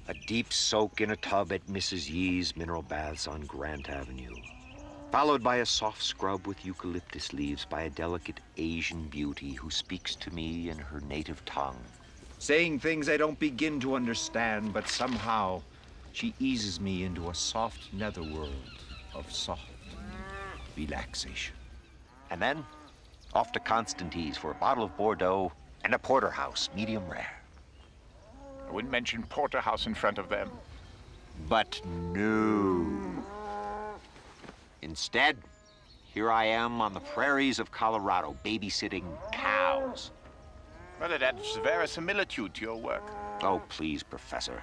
A deep soak in a tub at Mrs. Yee's Mineral Baths on Grant Avenue. Followed by a soft scrub with eucalyptus leaves by a delicate Asian beauty who speaks to me in her native tongue. Saying things I don't begin to understand, but somehow she eases me into a soft netherworld of soft relaxation. And then, off to Constantine's for a bottle of Bordeaux and a porterhouse, medium rare. I wouldn't mention porterhouse in front of them. But no. Instead, here I am on the prairies of Colorado, babysitting cows. Well, it adds verisimilitude to your work. Oh, please, Professor.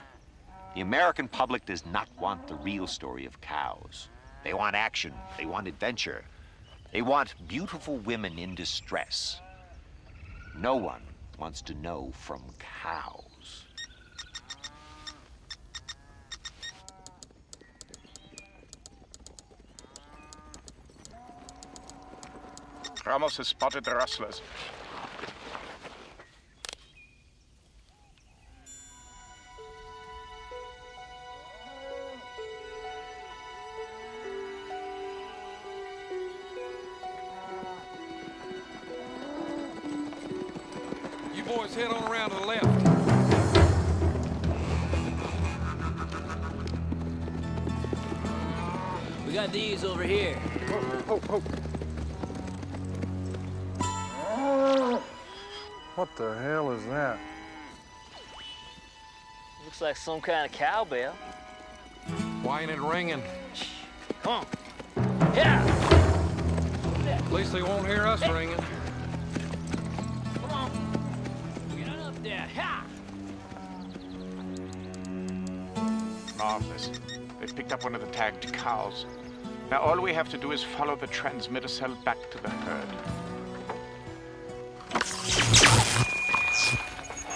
The American public does not want the real story of cows. They want action. They want adventure. They want beautiful women in distress. No one wants to know from cows. Ramos has spotted the rustlers. You boys head on around to the left. We got these over here. What the hell is that? Looks like some kind of cowbell. Why ain't it ringing? Come on. Yeah! At least they won't hear us ringing. Come on. Get on up there. Ha! Marvelous. They've picked up one of the tagged cows. Now all we have to do is follow the transmitter cell back to the herd.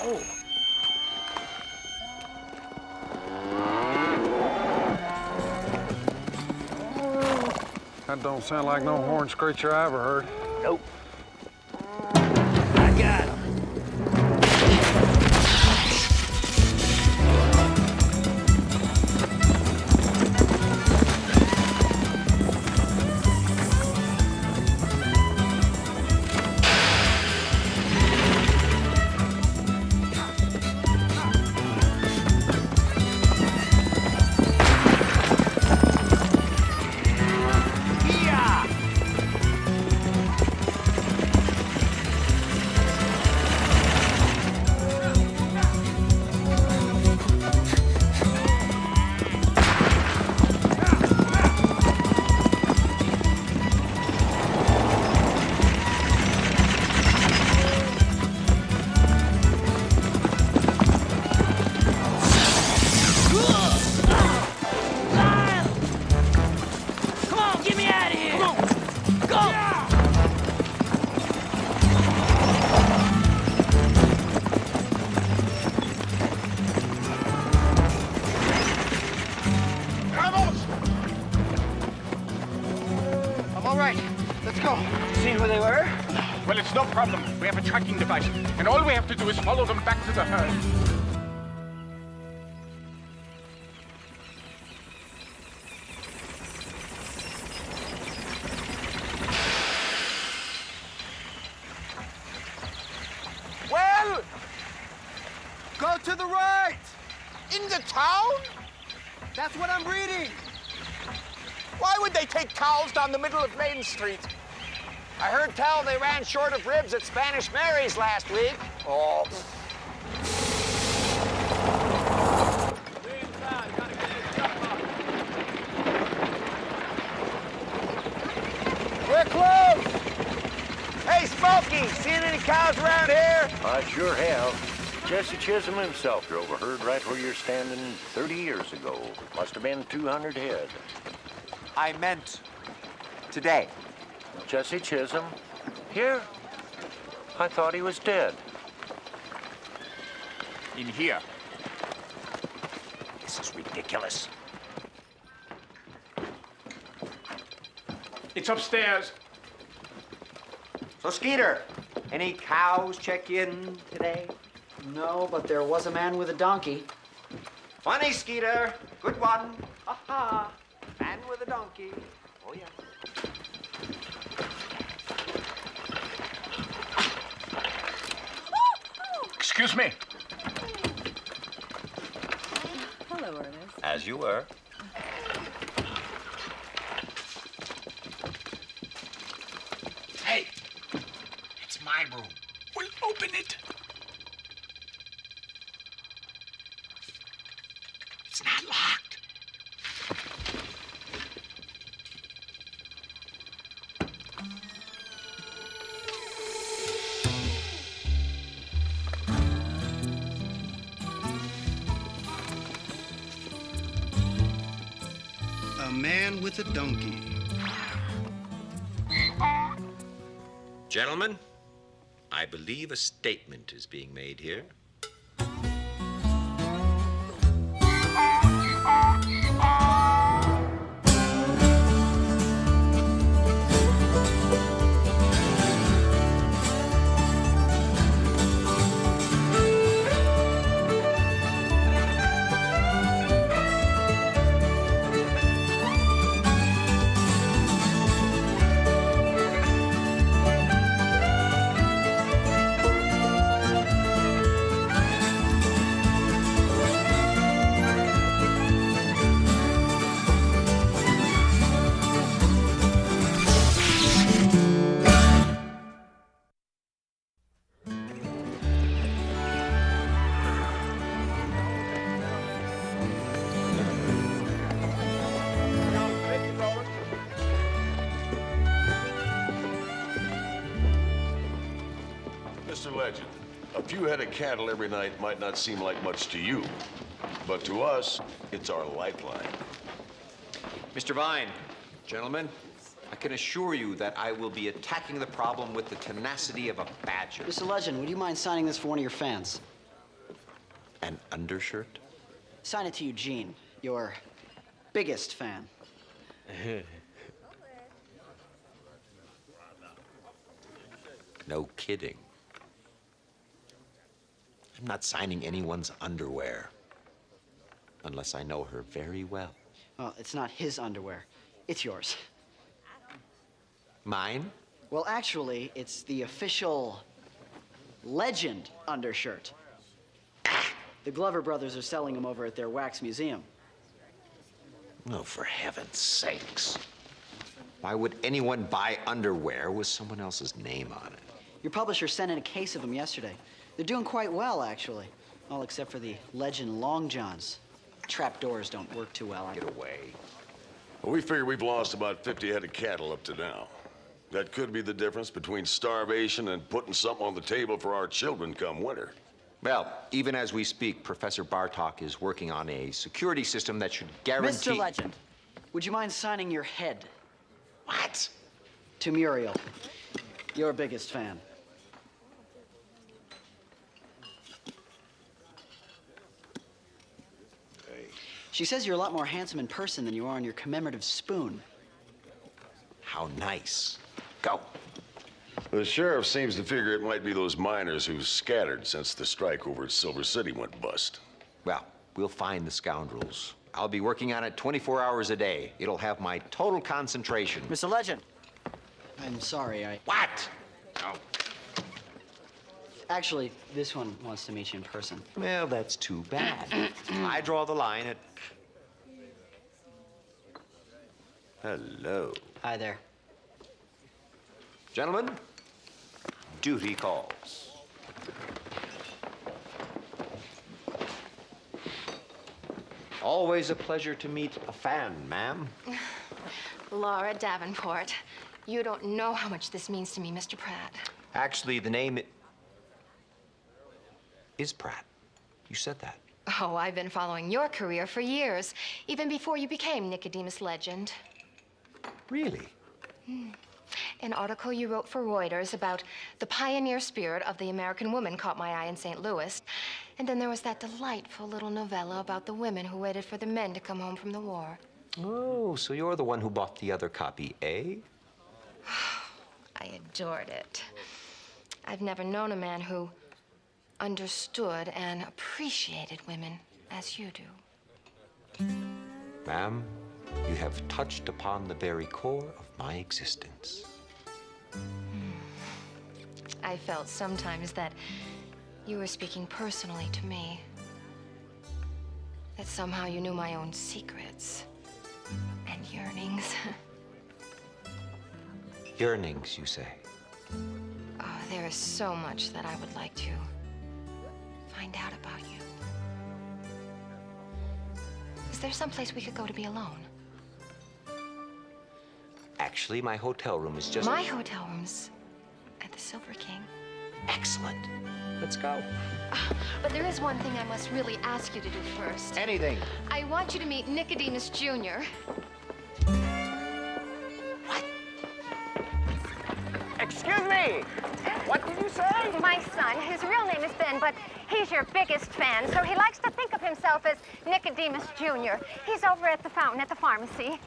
Oh. That don't sound like no horn screecher I ever heard. Nope. I got him. Well, it's no problem. We have a tracking device, and all we have to do is follow them back to the herd. Well, go to the right. In the town? That's what I'm reading. Why would they take cows down the middle of Main Street? I heard tell they ran short of ribs at Spanish Mary's last week. Oh. We're close. Hey, Smokey, seen any cows around here? I sure have. Jesse Chisholm himself drove a herd right where you're standing 30 years ago. Must have been 200 head. I meant today. Jesse Chisholm? Here? I thought he was dead. In here. This is ridiculous. It's upstairs. So, Skeeter, any cows check in today? No, but there was a man with a donkey. Funny, Skeeter. Good one. Ha ha. Man with a donkey. Oh, yeah. Excuse me. Hello, Ernest. As you were. Hey, it's my room. We'll open it. It's not locked. A man with a donkey. Gentlemen, I believe a statement is being made here. Mr. Legend, a few head of cattle every night might not seem like much to you, but to us, it's our lifeline. Mr. Vine, gentlemen, I can assure you that I will be attacking the problem with the tenacity of a badger. Mr. Legend, would you mind signing this for one of your fans? An undershirt? Sign it to Eugene, your biggest fan. No kidding. I'm not signing anyone's underwear. Unless I know her very well. Well, it's not his underwear. It's yours. Mine? Well, actually, it's the official Legend undershirt. The Glover brothers are selling them over at their wax museum. Oh, for heaven's sakes. Why would anyone buy underwear with someone else's name on it? Your publisher sent in a case of them yesterday. They're doing quite well, actually. All except for the Legend Long Johns. Trap doors don't work too well. Get away. Well, we figure we've lost about 50 head of cattle up to now. That could be the difference between starvation and putting something on the table for our children come winter. Well, even as we speak, Professor Bartok is working on a security system that should guarantee... Mr. Legend, would you mind signing your head? What? To Muriel, your biggest fan. She says you're a lot more handsome in person than you are on your commemorative spoon. How nice. Go. The sheriff seems to figure it might be those miners who scattered since the strike over at Silver City went bust. Well, we'll find the scoundrels. I'll be working on it 24 hours a day. It'll have my total concentration. Mr. Legend, I'm sorry, What? Oh. Actually, this one wants to meet you in person. Well, that's too bad. I draw the line at... Hello. Hi there. Gentlemen, duty calls. Always a pleasure to meet a fan, ma'am. Laura Davenport. You don't know how much this means to me, Mr. Pratt. Actually, the name is Pratt. You said that. Oh, I've been following your career for years, even before you became Nicodemus Legend. Really? An article you wrote for Reuters about the pioneer spirit of the American woman caught my eye in St. Louis. And then there was that delightful little novella about the women who waited for the men to come home from the war. Oh, so you're the one who bought the other copy, eh? I adored it. I've never known a man who understood and appreciated women as you do. Ma'am, you have touched upon the very core of my existence. I felt sometimes that you were speaking personally to me. That somehow you knew my own secrets and yearnings. Yearnings, you say? Oh, there is so much that I would like to find out about you. Is there someplace we could go to be alone? Actually, my hotel room is just... My hotel room's at the Silver King. Excellent. Let's go. But there is one thing I must really ask you to do first. Anything. I want you to meet Nicodemus Jr. Excuse me. What did you say? My son, his real name is Ben, but he's your biggest fan, so he likes to think of himself as Nicodemus Jr. He's over at the fountain at the pharmacy.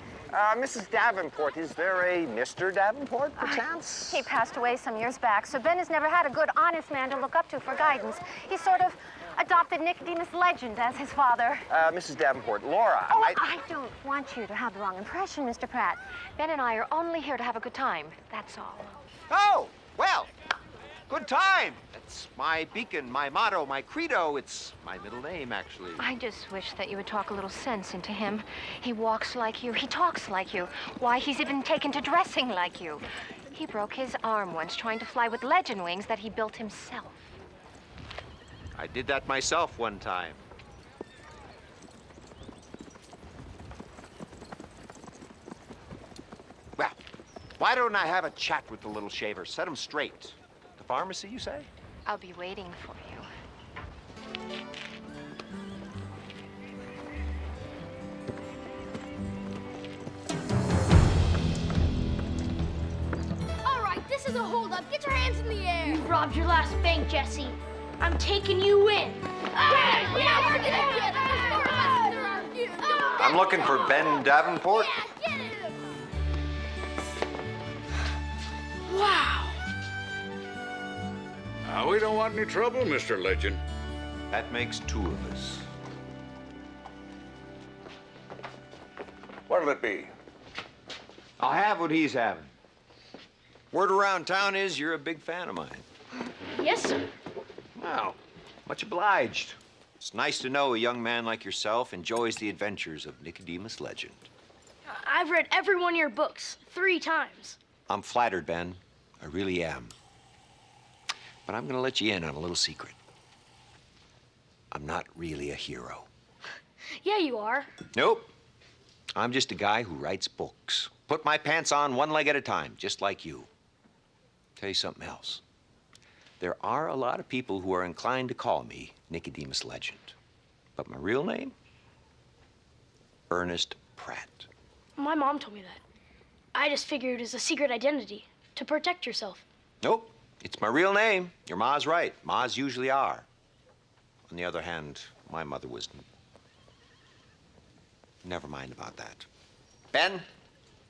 Mrs. Davenport, is there a Mr. Davenport, perchance? He passed away some years back, so Ben has never had a good, honest man to look up to for guidance. He sort of adopted Nicodemus Legend as his father. Mrs. Davenport, Laura, Oh, I don't want you to have the wrong impression, Mr. Pratt. Ben and I are only here to have a good time, that's all. Oh, well, good time. That's my beacon, my motto, my credo. It's my middle name, actually. I just wish that you would talk a little sense into him. He walks like you. He talks like you. Why, he's even taken to dressing like you. He broke his arm once trying to fly with legend wings that he built himself. I did that myself one time. Well, why don't I have a chat with the little shaver? Set him straight. The pharmacy, you say? I'll be waiting for you. All right, this is a holdup. Get your hands in the air. You robbed your last bank, Jesse. I'm taking you in. I'm looking for Ben Davenport. Wow. We don't want any trouble, Mr. Legend. That makes two of us. What'll it be? I'll have what he's having. Word around town is you're a big fan of mine. Yes, sir. Well, much obliged. It's nice to know a young man like yourself enjoys the adventures of Nicodemus Legend. I've read every one of your books 3 times. I'm flattered, Ben. I really am. But I'm gonna let you in on a little secret. I'm not really a hero. Yeah, you are. Nope. I'm just a guy who writes books. Put my pants on one leg at a time, just like you. Tell you something else. There are a lot of people who are inclined to call me Nicodemus Legend. But my real name? Ernest Pratt. My mom told me that. I just figured it was a secret identity to protect yourself. Nope. It's my real name. Your ma's right. Ma's usually are. On the other hand, my mother was... Never mind about that. Ben,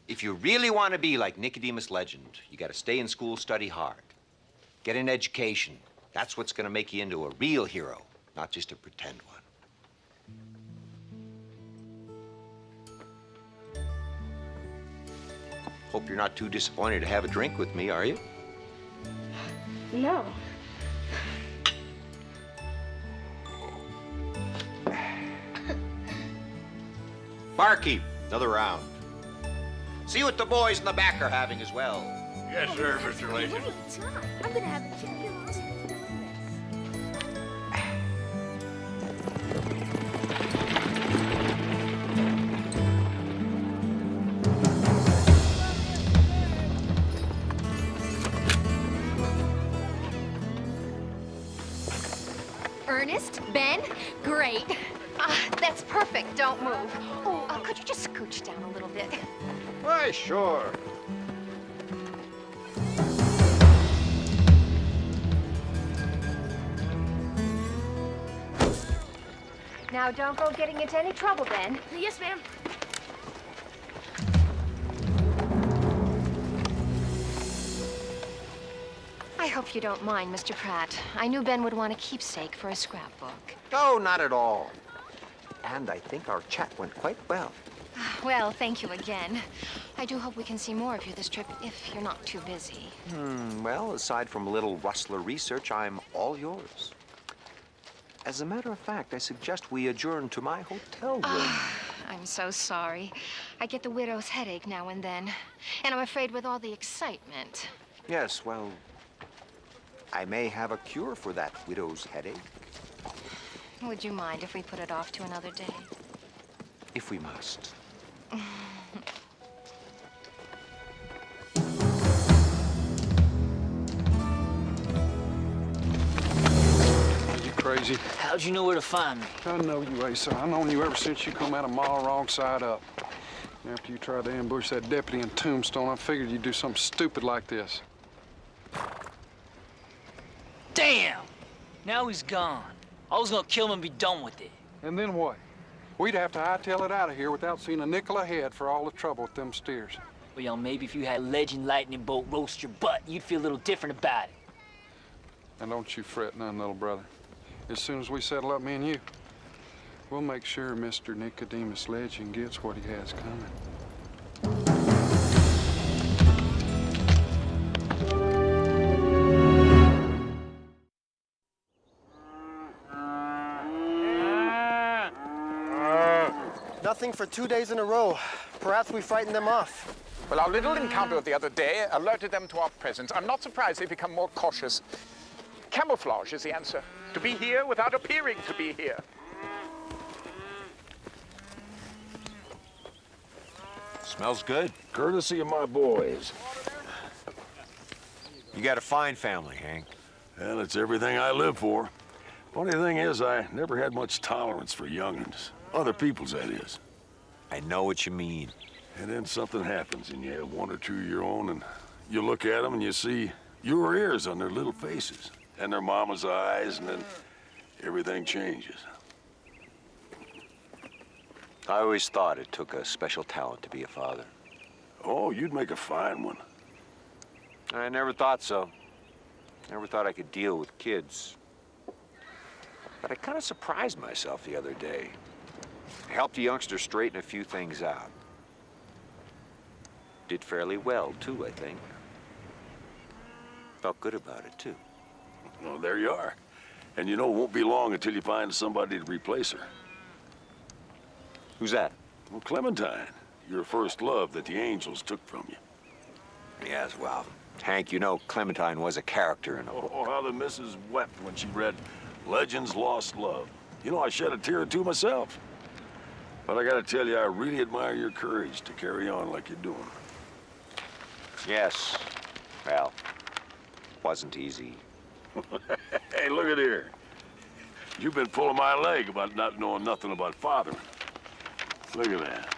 if you really want to be like Nicodemus Legend, you got to stay in school, study hard. Get an education. That's what's going to make you into a real hero, not just a pretend one. Hope you're not too disappointed to have a drink with me, are you? No. Barkeep, another round. See what the boys in the back are having as well. Yes, sir, Mr. Legend. I'm gonna have a chicken. Ernest? Ben? Great. That's perfect. Don't move. Oh, could you just scooch down a little bit? Why, sure. Now, don't go getting into any trouble, Ben. Yes, ma'am. I hope you don't mind, Mr. Pratt. I knew Ben would want a keepsake for a scrapbook. Oh, not at all. And I think our chat went quite well. Well, thank you again. I do hope we can see more of you this trip if you're not too busy. Well, aside from a little rustler research, I'm all yours. As a matter of fact, I suggest we adjourn to my hotel room. I'm so sorry. I get the widow's headache now and then. And I'm afraid with all the excitement. Yes, well, I may have a cure for that widow's headache. Would you mind if we put it off to another day? If we must. Crazy. How'd you know where to find me? I know you, Asa. I've known you ever since you come out a mile wrong side up. After you tried to ambush that deputy in Tombstone, I figured you'd do something stupid like this. Damn! Now he's gone. I was gonna kill him and be done with it. And then what? We'd have to hightail it out of here without seeing a nickel ahead for all the trouble with them steers. Well, maybe if you had Legend Lightning Bolt roast your butt, you'd feel a little different about it. And don't you fret none, little brother. As soon as we settle up, me and you, we'll make sure Mr. Nicodemus Legend gets what he has coming. Nothing for 2 days in a row. Perhaps we frightened them off. Well, our little encounter the other day alerted them to our presence. I'm not surprised they've become more cautious. Camouflage is the answer. To be here without appearing to be here. Smells good. Courtesy of my boys. You got a fine family, Hank. Well, it's everything I live for. Funny thing is, I never had much tolerance for young'uns. Other people's, that is. I know what you mean. And then something happens, and you have one or two of your own, and you look at them and you see your ears on their little faces, and their mama's eyes, and then everything changes. I always thought it took a special talent to be a father. Oh, you'd make a fine one. I never thought so. Never thought I could deal with kids. But I kind of surprised myself the other day. I helped a youngster straighten a few things out. Did fairly well, too, I think. Felt good about it, too. Well, there you are. And you know, it won't be long until you find somebody to replace her. Who's that? Well, Clementine, your first love that the angels took from you. Yes, well, Hank, you know Clementine was a character in a book. Oh, how the missus wept when she read Legend's Lost Love. You know, I shed a tear or two myself. But I gotta tell you, I really admire your courage to carry on like you're doing. Yes. Well, wasn't easy. Hey, look at here. You've been pulling my leg about not knowing nothing about fathering. Look at that.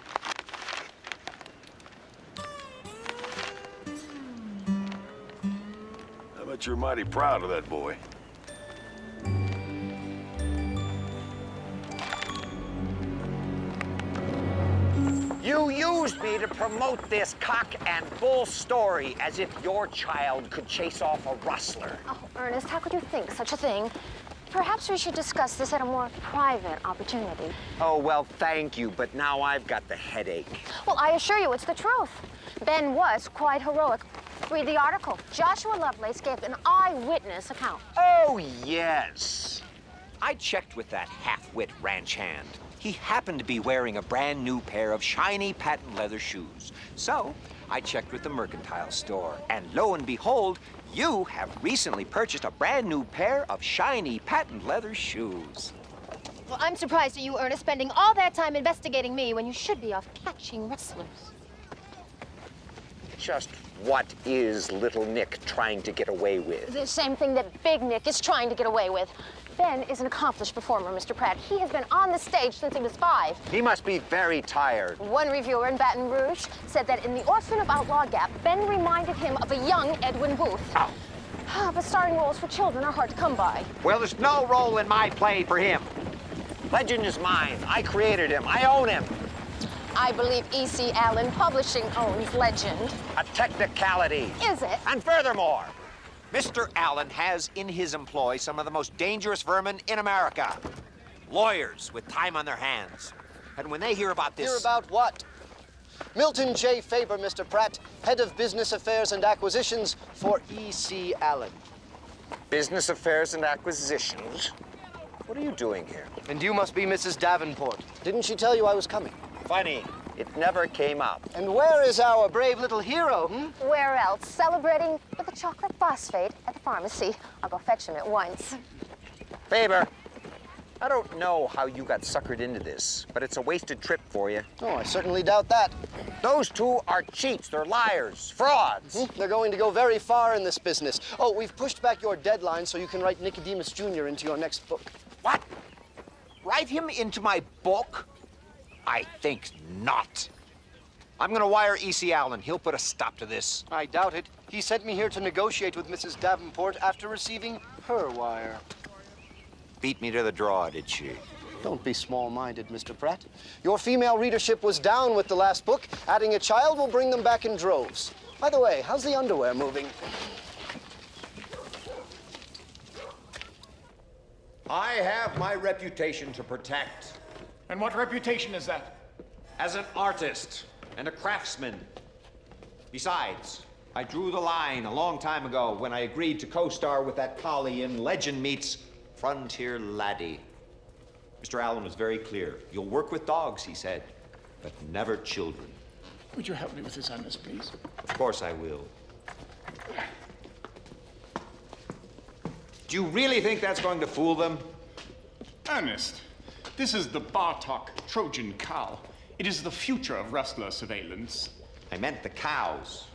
I bet you're mighty proud of that boy. You used me to promote this cock and bull story as if your child could chase off a rustler. Oh, Ernest, how could you think such a thing? Perhaps we should discuss this at a more private opportunity. Oh, well, thank you, but now I've got the headache. Well, I assure you it's the truth. Ben was quite heroic. Read the article. Joshua Lovelace gave an eyewitness account. Oh, yes. I checked with that half-wit ranch hand. He happened to be wearing a brand new pair of shiny patent leather shoes. So I checked with the mercantile store, and lo and behold, you have recently purchased a brand new pair of shiny patent leather shoes. Well, I'm surprised at you, Ernest, spending all that time investigating me when you should be off catching rustlers. Just what is little Nick trying to get away with? The same thing that Big Nick is trying to get away with. Ben is an accomplished performer, Mr. Pratt. He has been on the stage since he was 5. He must be very tired. One reviewer in Baton Rouge said that in The Orphan of Outlaw Gap, Ben reminded him of a young Edwin Booth. Oh. But starring roles for children are hard to come by. Well, there's no role in my play for him. Legend is mine. I created him. I own him. I believe E.C. Allen Publishing owns Legend. A technicality. Is it? And furthermore, Mr. Allen has in his employ some of the most dangerous vermin in America. lawyers with time on their hands. And when they hear about this... Hear about what? Milton J. Faber, Mr. Pratt, Head of Business Affairs and Acquisitions for E.C. Allen. Business affairs and acquisitions? What are you doing here? And you must be Mrs. Davenport. Didn't she tell you I was coming? Funny, it never came up. And where is our brave little hero, Where else? Celebrating with a chocolate phosphate at the pharmacy. I'll go fetch him at once. Faber, I don't know how you got suckered into this, but it's a wasted trip for you. Oh, I certainly doubt that. Those two are cheats. They're liars, frauds. They're going to go very far in this business. Oh, we've pushed back your deadline so you can write Nicodemus Jr. into your next book. What? Write him into my book? I think not. I'm gonna wire E.C. Allen. He'll put a stop to this. I doubt it. He sent me here to negotiate with Mrs. Davenport after receiving her wire. Beat me to the draw, did she? Don't be small-minded, Mr. Pratt. Your female readership was down with the last book. Adding a child will bring them back in droves. By the way, how's the underwear moving? I have my reputation to protect. And what reputation is that? As an artist and a craftsman. Besides, I drew the line a long time ago when I agreed to co-star with that collie in Legend Meets Frontier Laddie. Mr. Allen was very clear. You'll work with dogs, he said, but never children. Would you help me with this, Ernest, please? Of course I will. Do you really think that's going to fool them? Ernest, this is the Bartok Trojan cow. It is the future of rustler surveillance. I meant the cows.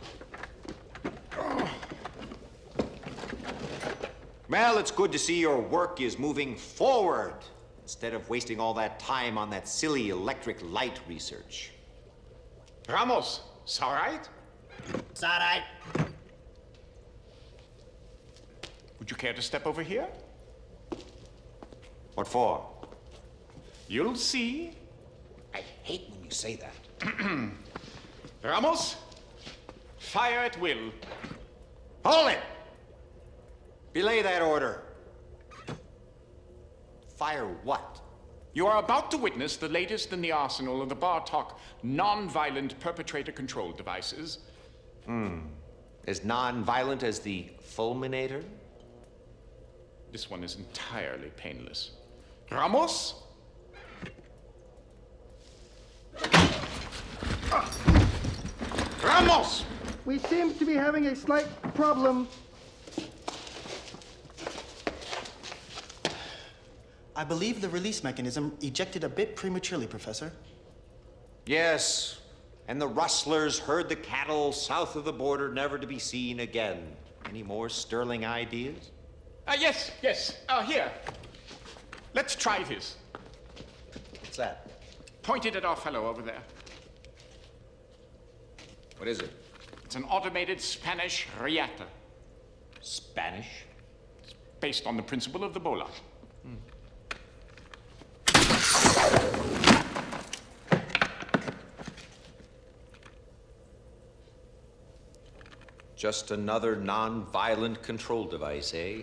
Well, it's good to see your work is moving forward instead of wasting all that time on that silly electric light research. Ramos, it's all right? It's all right. Would you care to step over here? What for? You'll see. I hate when you say that. Ramos, fire at will. Hold it! Belay that order. Fire what? You are about to witness the latest in the arsenal of the Bartok non-violent perpetrator control devices. As non-violent as the fulminator? This one is entirely painless. Ramos? Ramos! We seem to be having a slight problem. I believe the release mechanism ejected a bit prematurely, Professor. Yes, and the rustlers herd the cattle south of the border, never to be seen again. Any more sterling ideas? Yes. Here. Let's try this. What's that? Point it at our fellow over there. What is it? It's an automated Spanish reactor. Spanish? It's based on the principle of the bola. Just another non-violent control device, eh?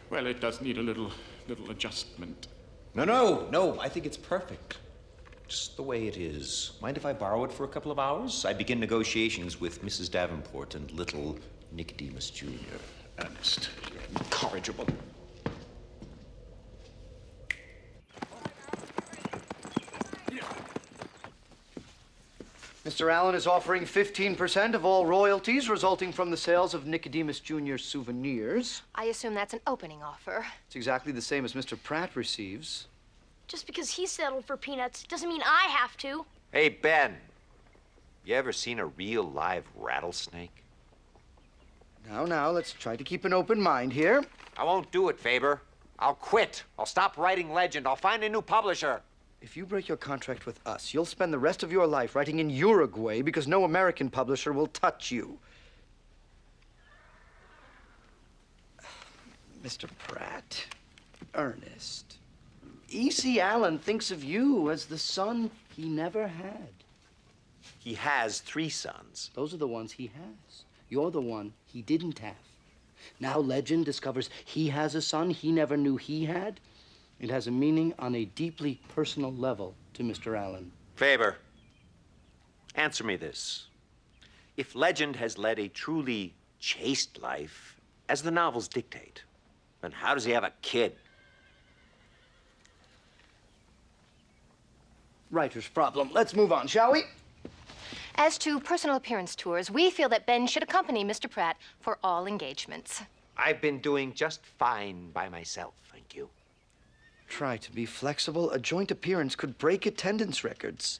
Well, it does need a little adjustment. No, I think it's perfect. Just the way it is. Mind if I borrow it for a couple of hours? I begin negotiations with Mrs. Davenport and little Nicodemus Jr. Ernest, you're incorrigible. Mr. Allen is offering 15% of all royalties resulting from the sales of Nicodemus Jr. souvenirs. I assume that's an opening offer. It's exactly the same as Mr. Pratt receives. Just because he settled for peanuts doesn't mean I have to. Hey, Ben. You ever seen a real live rattlesnake? Now, let's try to keep an open mind here. I won't do it, Faber. I'll quit. I'll stop writing Legend. I'll find a new publisher. If you break your contract with us, you'll spend the rest of your life writing in Uruguay because no American publisher will touch you. Mr. Pratt, Ernest, E.C. Allen thinks of you as the son he never had. He has 3 sons. Those are the ones he has. You're the one he didn't have. Now Legend discovers he has a son he never knew he had. It has a meaning on a deeply personal level to Mr. Allen. Faber, answer me this. If Legend has led a truly chaste life, as the novels dictate, then how does he have a kid? Writer's problem. Let's move on, shall we? As to personal appearance tours, we feel that Ben should accompany Mr. Pratt for all engagements. I've been doing just fine by myself, thank you. Try to be flexible. A joint appearance could break attendance records.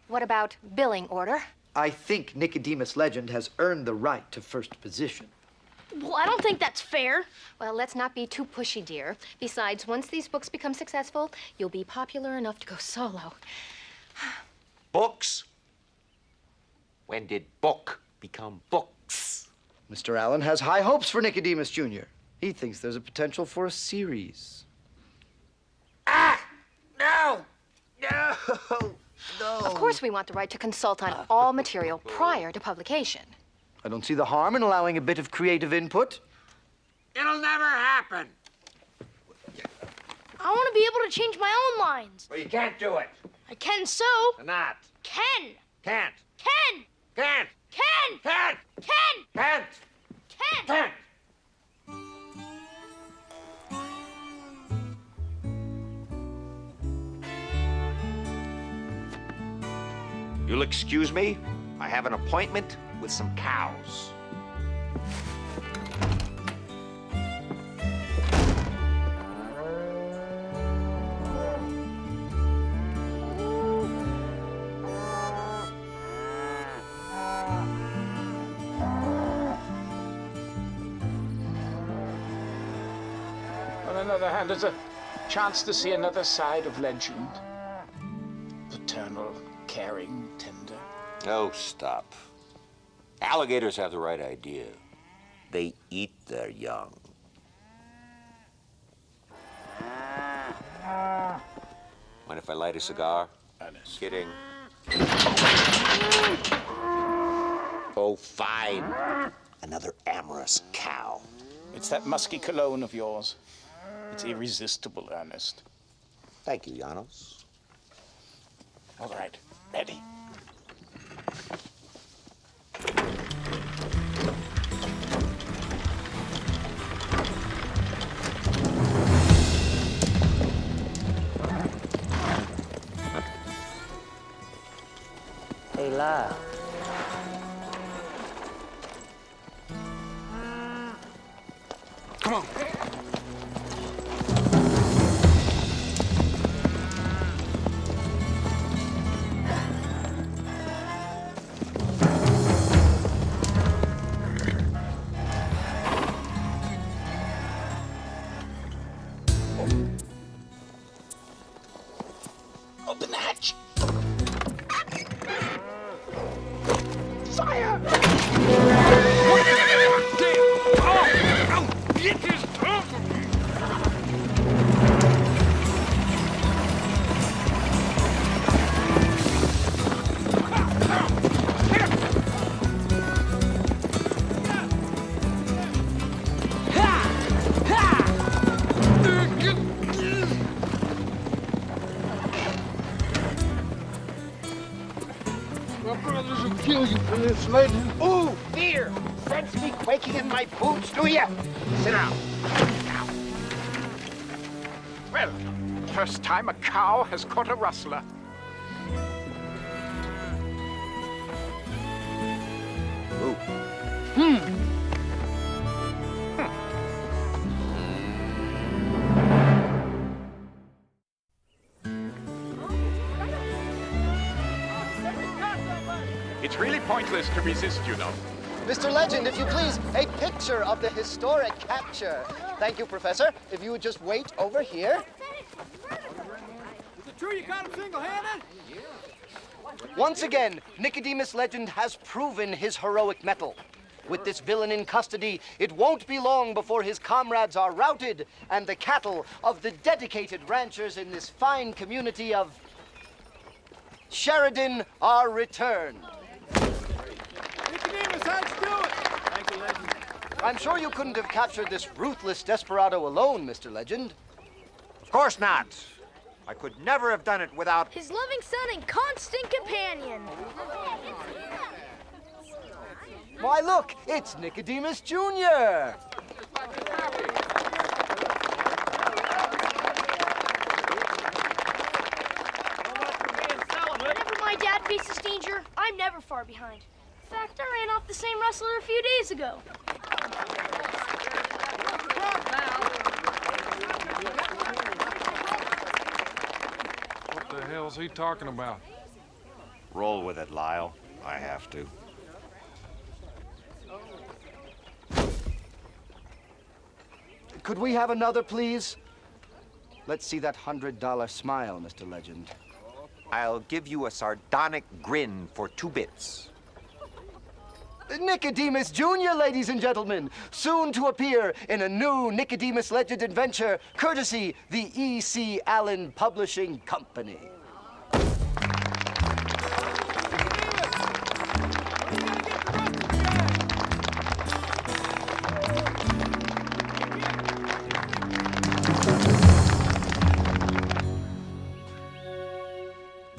What about billing order? I think Nicodemus Legend has earned the right to first position. Well, I don't think that's fair. Well, let's not be too pushy, dear. Besides, once these books become successful, you'll be popular enough to go solo. Books? When did book become books? Mr. Allen has high hopes for Nicodemus Jr. He thinks there's a potential for a series. No! No! No! Of course we want the right to consult on all material prior to publication. I don't see the harm in allowing a bit of creative input. It'll never happen. I want to be able to change my own lines. Well, you can't do it. I can so. Not. Can. Can't. Can. Can't. Can. Can't. Can. Can't. Can. Can't. You'll excuse me? I have an appointment with some cows. On another hand, there's a chance to see another side of Legend. Paternal, caring, tender. Oh, stop. Alligators have the right idea. They eat their young. Mind if I light a cigar? Honest. Kidding. Oh, fine. Another amorous cow. It's that musky cologne of yours. It's irresistible, Ernest. Thank you, Janos. All right, ready. Hey, La. Come on. Open the hatch. Fire! My brothers will kill you for this, Legend. Ooh, fear! Sense me quaking in my boots, do ya? Sit down. Well, first time a cow has caught a rustler. Ooh. It's really pointless to resist, you know. Mr. Legend, if you please, a picture of the historic capture. Thank you, Professor. If you would just wait over here. Is it true you caught him single-handed? Once again, Nicodemus Legend has proven his heroic mettle. With this villain in custody, it won't be long before his comrades are routed and the cattle of the dedicated ranchers in this fine community of Sheridan are returned. Nicodemus, how'd you do it? Thank you, Legend. I'm sure you couldn't have captured this ruthless desperado alone, Mr. Legend. course not. I could never have done it without... His loving son and constant companion. Why, look, it's Nicodemus Jr. Whenever my dad faces danger, I'm never far behind. In fact, I ran off the same wrestler a few days ago. What the hell's he talking about? Roll with it, Lyle. I have to. Could we have another, please? Let's see that $100 smile, Mr. Legend. I'll give you a sardonic grin for 2 bits. Nicodemus Jr., ladies and gentlemen, soon to appear in a new Nicodemus Legend adventure, courtesy the E.C. Allen Publishing Company.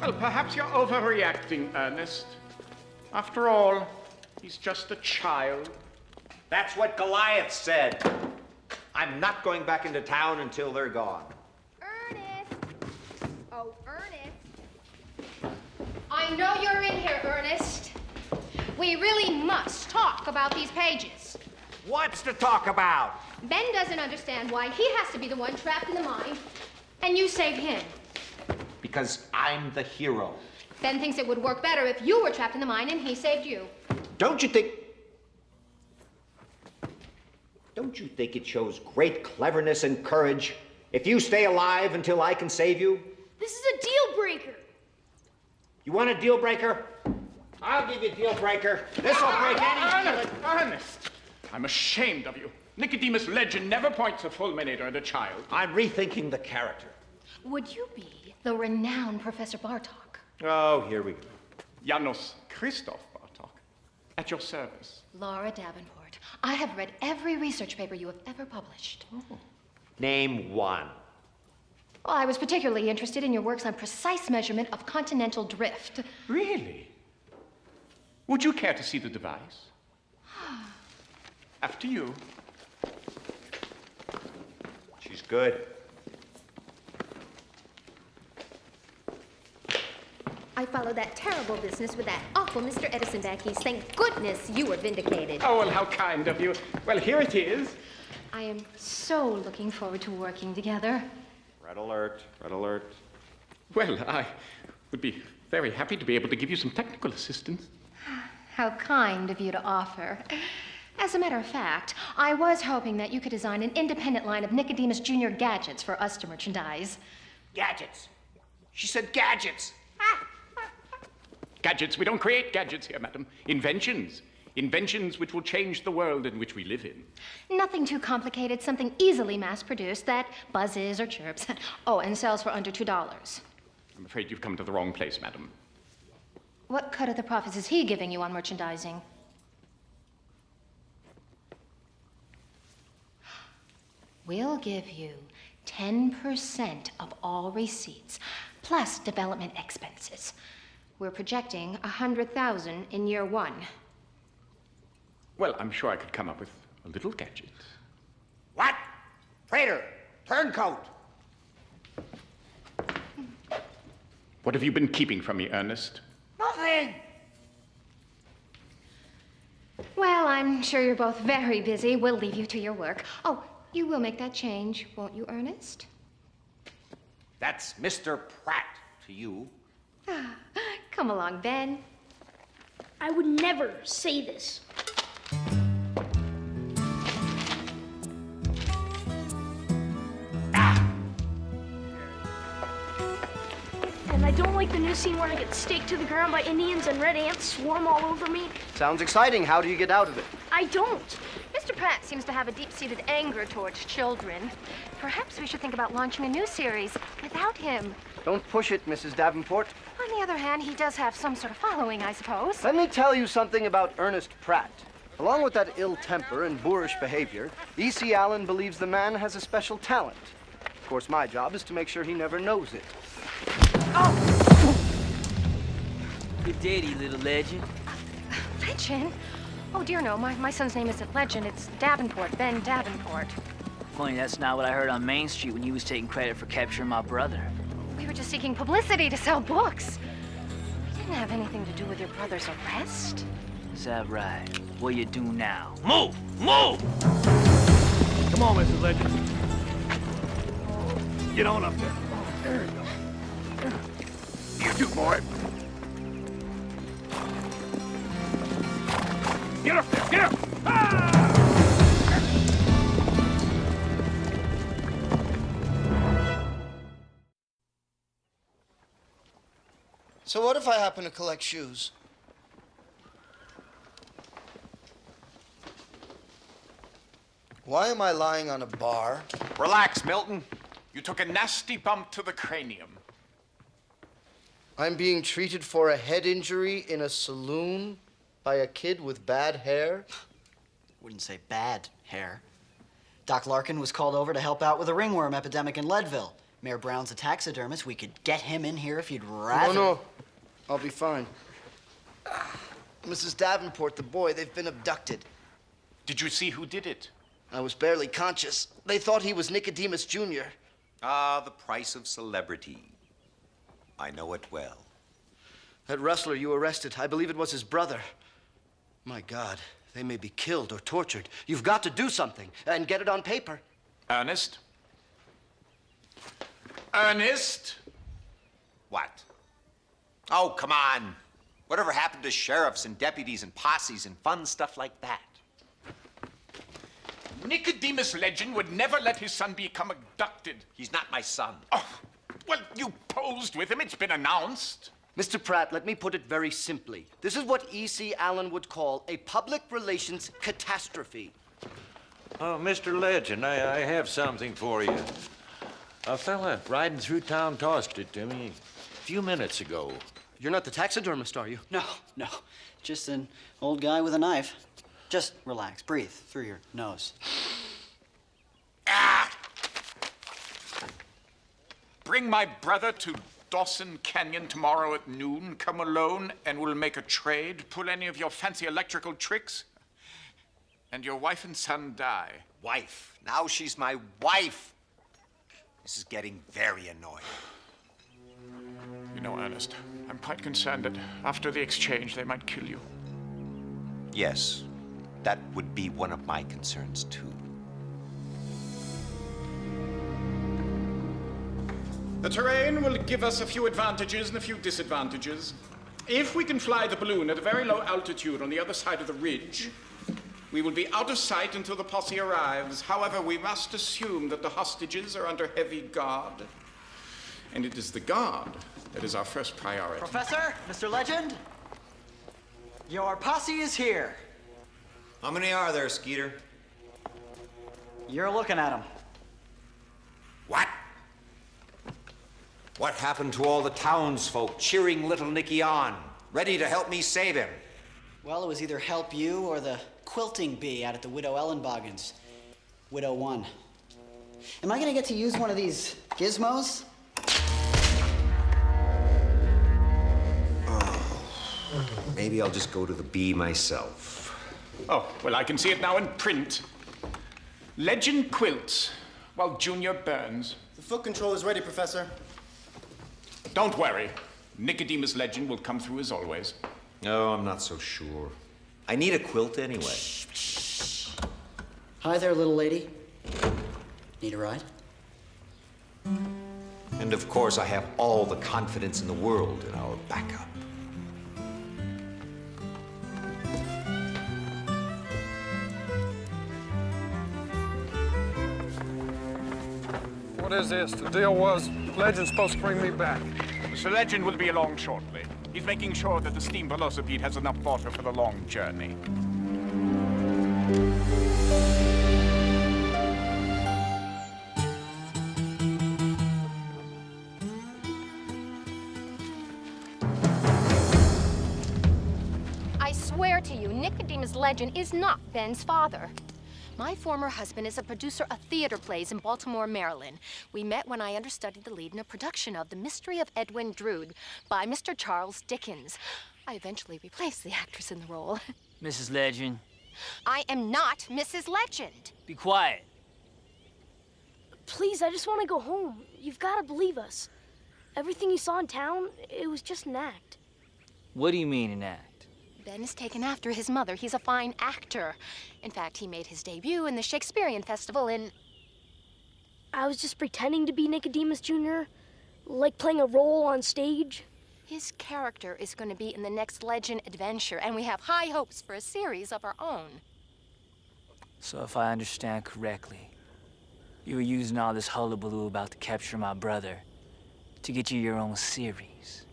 Well, perhaps you're overreacting, Ernest. After all, he's just a child. That's what Goliath said. I'm not going back into town until they're gone. Ernest! Oh, Ernest. I know you're in here, Ernest. We really must talk about these pages. What's to talk about? Ben doesn't understand why he has to be the one trapped in the mine, and you saved him. Because I'm the hero. Ben thinks it would work better if you were trapped in the mine and he saved you. Don't you think it shows great cleverness and courage if you stay alive until I can save you? This is a deal breaker. You want a deal breaker? I'll give you a deal breaker. This'll break any deal. Ernest! I'm ashamed of you. Nicodemus Legend never points a fulminator at a child. I'm rethinking the character. Would you be the renowned Professor Bartok? Oh, here we go. Janos Christoph Bartok, at your service. Laura Davenport. I have read every research paper you have ever published. Oh. Name one. Well, I was particularly interested in your works on precise measurement of continental drift. Really? Would you care to see the device? After you. She's good. I followed that terrible business with that awful Mr. Edison back east. Thank goodness you were vindicated. Oh, well, how kind of you. Well, here it is. I am so looking forward to working together. Red alert, red alert. Well, I would be very happy to be able to give you some technical assistance. How kind of you to offer. As a matter of fact, I was hoping that you could design an independent line of Nicodemus Jr. gadgets for us to merchandise. Gadgets. She said gadgets. Gadgets. We don't create gadgets here, madam. Inventions. Inventions which will change the world in which we live in. Nothing too complicated, something easily mass-produced that buzzes or chirps. Oh, and sells for under $2. I'm afraid you've come to the wrong place, madam. What cut of the profits is he giving you on merchandising? We'll give you 10% of all receipts, plus development expenses. We're projecting $100,000 in year 1. Well, I'm sure I could come up with a little gadget. What? Traitor! Turncoat! What have you been keeping from me, Ernest? Nothing! Well, I'm sure you're both very busy. We'll leave you to your work. Oh, you will make that change, won't you, Ernest? That's Mr. Pratt to you. Come along, Ben. I would never say this. And I don't like the new scene where I get staked to the ground by Indians and red ants swarm all over me. Sounds exciting. How do you get out of it? I don't. Mr. Pratt seems to have a deep-seated anger towards children. Perhaps we should think about launching a new series without him. Don't push it, Mrs. Davenport. On the other hand, he does have some sort of following, I suppose. Let me tell you something about Ernest Pratt. Along with that ill temper and boorish behavior, E.C. Allen believes the man has a special talent. Of course, my job is to make sure he never knows it. Good day to you, little legend. Legend? Oh, dear, no. My son's name isn't Legend. It's Davenport, Ben Davenport. Funny, that's not what I heard on Main Street when you was taking credit for capturing my brother. We were just seeking publicity to sell books. It didn't have anything to do with your brother's arrest. Is that right? What you do now? Move! Move! Come on, Mrs. Legend. Get on up there. There you go. You do, boy. Get up there! Get up! So what if I happen to collect shoes? Why am I lying on a bar? Relax, Milton. You took a nasty bump to the cranium. I'm being treated for a head injury in a saloon by a kid with bad hair? Wouldn't say bad hair. Doc Larkin was called over to help out with a ringworm epidemic in Leadville. Mayor Brown's a taxidermist. We could get him in here if you'd rather. No. I'll be fine. Mrs. Davenport, the boy, they've been abducted. Did you see who did it? I was barely conscious. They thought he was Nicodemus Jr. Ah, the price of celebrity. I know it well. That rustler you arrested, I believe it was his brother. My God, they may be killed or tortured. You've got to do something and get it on paper. Ernest? Ernest? What? Oh, come on. Whatever happened to sheriffs and deputies and posses and fun stuff like that? Nicodemus Legend would never let his son become abducted. He's not my son. Oh, well, you posed with him. It's been announced. Mr. Pratt, let me put it very simply. This is what E.C. Allen would call a public relations catastrophe. Oh, Mr. Legend, I have something for you. A fella riding through town tossed it to me a few minutes ago. You're not the taxidermist, are you? No. Just an old guy with a knife. Just relax. Breathe through your nose. Bring my brother to Dawson Canyon tomorrow at noon. Come alone and we'll make a trade. Pull any of your fancy electrical tricks. And your wife and son die. Wife. Now she's my wife. This is getting very annoying. You know, Ernest, I'm quite concerned that after the exchange they might kill you. Yes, that would be one of my concerns, too. The terrain will give us a few advantages and a few disadvantages. If we can fly the balloon at a very low altitude on the other side of the ridge, we will be out of sight until the posse arrives. However, we must assume that the hostages are under heavy guard. And it is the guard that is our first priority. Professor, Mr. Legend, your posse is here. How many are there, Skeeter? You're looking at them. What? What happened to all the townsfolk cheering little Nicky on, ready to help me save him? Well, it was either help you or the quilting bee out at the Widow Ellenbogen's. Widow 1. Am I gonna get to use one of these gizmos? Maybe I'll just go to the bee myself. Oh, well, I can see it now in print. Legend quilts while Junior burns. The foot control is ready, Professor. Don't worry. Nicodemus Legend will come through as always. No, I'm not so sure. I need a quilt anyway. Hi there, little lady. Need a ride? And of course, I have all the confidence in the world in our backup. What is this? The deal was Legend's supposed to bring me back. Mr. Legend will be along shortly. He's making sure that the steam velocipede has enough water for the long journey. I swear to you, Nicodemus Legend is not Ben's father. My former husband is a producer of theater plays in Baltimore, Maryland. We met when I understudied the lead in a production of The Mystery of Edwin Drood by Mr. Charles Dickens. I eventually replaced the actress in the role. Mrs. Legend, I am not Mrs. Legend. be quiet. Please, I just want to go home. You've got to believe us. Everything you saw in town, it was just an act. What do you mean an act? Ben is taken after his mother. He's a fine actor. In fact, he made his debut in the Shakespearean Festival in... I was just pretending to be Nicodemus Jr., like playing a role on stage. His character is going to be in the next Legend adventure, and we have high hopes for a series of our own. So if I understand correctly, you were using all this hullabaloo about the capture of my brother to get you your own series.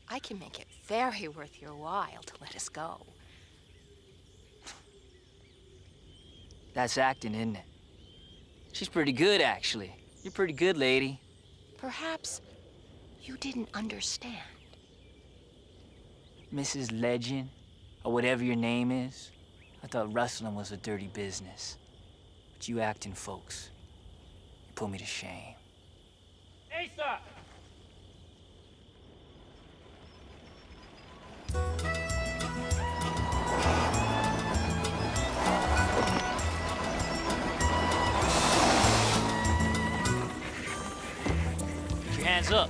I can make it very worth your while to let us go. That's acting, isn't it? She's pretty good, actually. You're pretty good, lady. Perhaps you didn't understand. Mrs. Legend, or whatever your name is, I thought rustling was a dirty business. But you acting folks, you put me to shame. Asa! Put your hands up.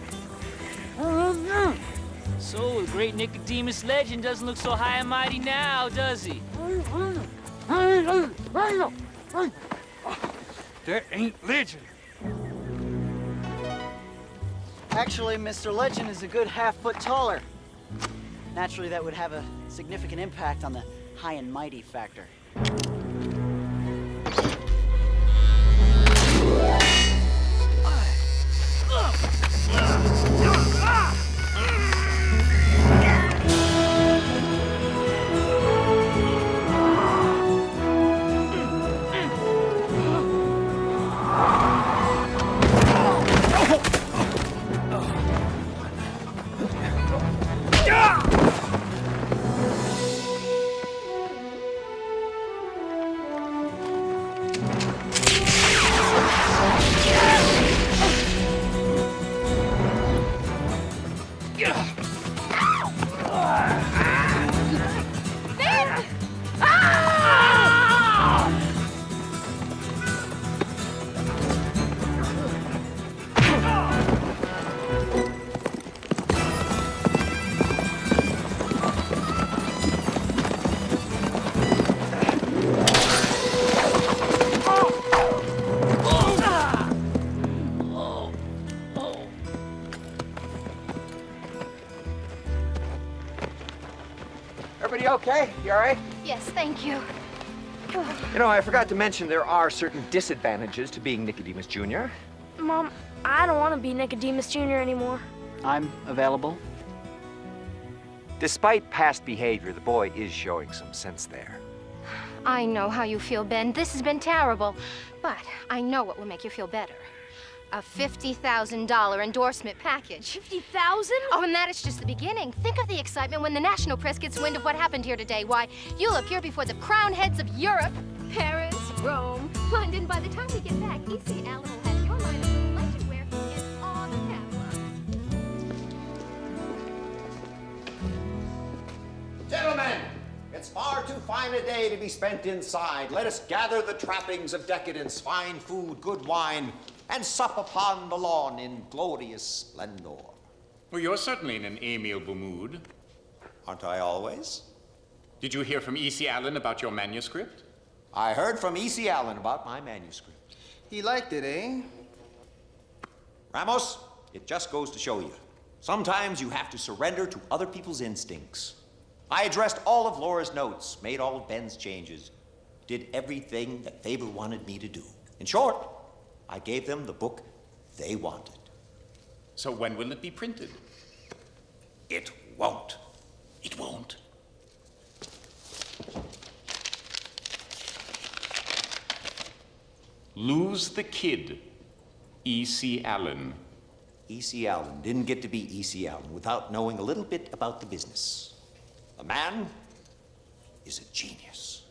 So, the great Nicodemus Legend doesn't look so high and mighty now, does he? That ain't Legend. Actually, Mr. Legend is a good half-foot taller. Naturally, that would have a significant impact on the high and mighty factor. Everybody okay? You all right? Yes, thank you. You know, I forgot to mention there are certain disadvantages to being Nicodemus Jr. Mom, I don't want to be Nicodemus Jr. anymore. I'm available. Despite past behavior, the boy is showing some sense there. I know how you feel, Ben. This has been terrible. But I know what will make you feel better. A $50,000 endorsement package. $50,000? Oh, and that is just the beginning. Think of the excitement when the national press gets wind of what happened here today. Why, you'll appear before the crown heads of Europe, Paris, Rome, London. By the time we get back, E.C. Allen will have your line of little legend wear in all the catalogs. Gentlemen, it's far too fine a day to be spent inside. Let us gather the trappings of decadence, fine food, good wine, and sup upon the lawn in glorious splendor. Well, you're certainly in an amiable mood. Aren't I always? Did you hear from E.C. Allen about your manuscript? I heard from E.C. Allen about my manuscript. He liked it, eh? Ramos, it just goes to show you. Sometimes you have to surrender to other people's instincts. I addressed all of Laura's notes, made all of Ben's changes, did everything that Faber wanted me to do. In short, I gave them the book they wanted. So when will it be printed? It won't. It won't. Lose the Kid, E.C. Allen. E.C. Allen didn't get to be E.C. Allen without knowing a little bit about the business. The man is a genius.